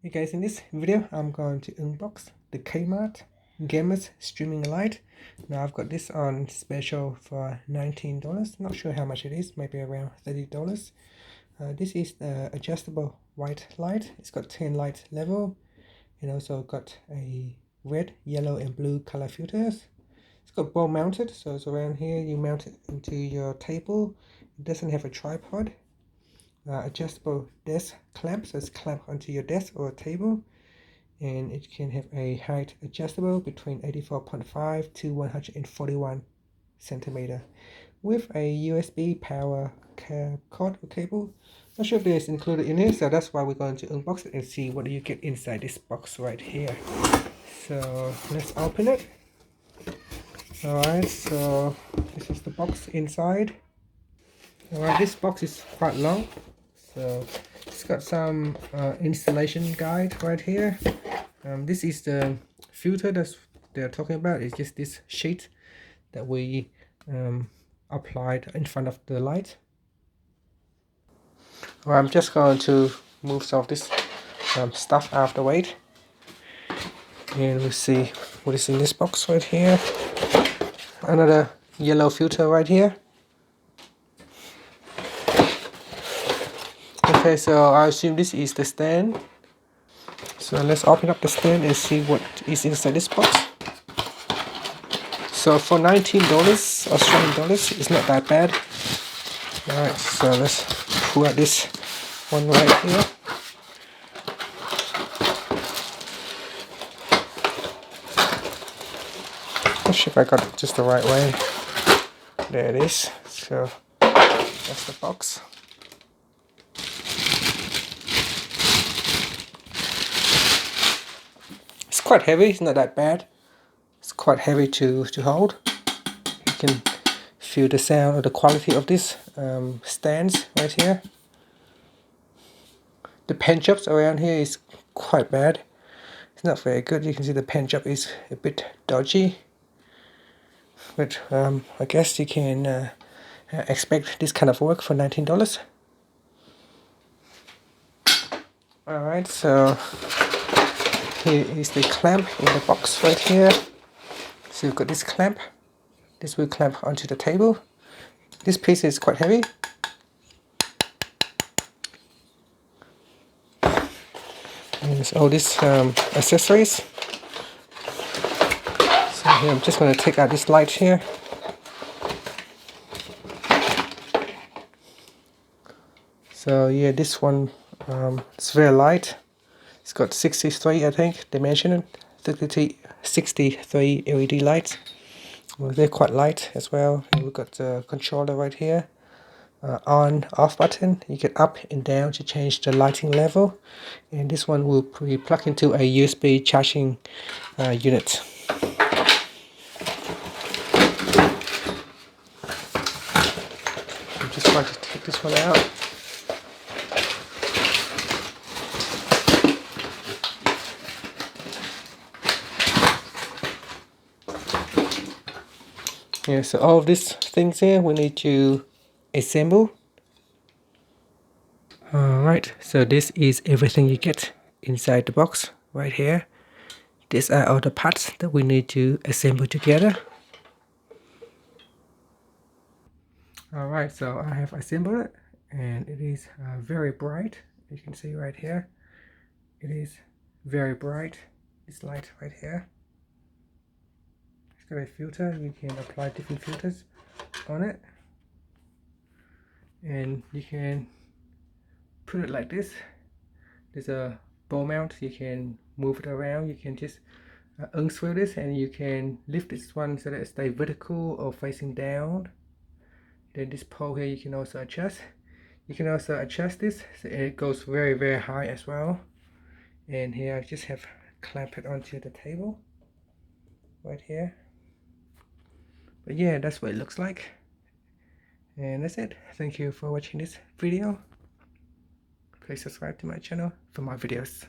Hey guys, in this video I'm going to unbox the Kmart Gamers Streaming Light. Now I've got this on special for $19. Not sure how much it is, maybe around $30. This is the adjustable white light. It's got 10 light level and also got a red, yellow and blue color filters. It's got ball mounted, so it's around here. You mount it into your table. It doesn't have a tripod. Adjustable desk clamp, so it's clamped onto your desk or table, and it can have a height adjustable between 84.5 to 141 centimeter with a USB power cord or cable. Not sure if this is included in here, so that's why we're going to unbox it and see what you get inside this box right here. So let's open it. Alright, so this is the box inside. Alright, this box is quite long, so it's got some installation guide right here. This is the filter that they're talking about. It's just this sheet that we applied in front of the light. Well, I'm just going to move some of this stuff out of the way, and we'll see what is in this box right here. Another yellow filter right here. Okay, so I assume this is the stand. So let's open up the stand and see what is inside this box. So for $19 Australian dollars, it's not that bad. Alright, so let's pull out this one right here. Not sure if I got it just the right way. There it is. So that's the box. It's quite heavy, it's not that bad. It's quite heavy to hold. You can feel the sound or the quality of this stands right here. The pen jobs around here is quite bad. It's not very good. You can see the pen job is a bit dodgy. But I guess you can expect this kind of work for $19. Alright, so here is the clamp in the box right here. So you've got this clamp. This will clamp onto the table. This piece is quite heavy. And there's all these accessories. So here I'm just going to take out this light here. So yeah, this one it's very light. It's got 63, I think they mentioned it. 63 LED lights. Well, they're quite light as well. And we've got the controller right here. On off button. You get up and down to change the lighting level. And this one will be plugged into a USB charging unit. I'm just going to take this one out. Yeah, so all of these things here we need to assemble. Alright, so this is everything you get inside the box right here. These are all the parts that we need to assemble together. Alright, so I have assembled it, and it is very bright. You can see right here. It is very bright. This light right here. It's got a filter. You can apply different filters on it. And you can put it like this. There's a ball mount. You can move it around. You can just unscrew this, and you can lift this one so that it stays vertical or facing down. Then this pole here you can also adjust. You can also adjust this so it goes very high as well. And here I just have clamped it onto the table right here. But yeah, that's what it looks like. And that's it. Thank you for watching this video. Please subscribe to my channel for more videos.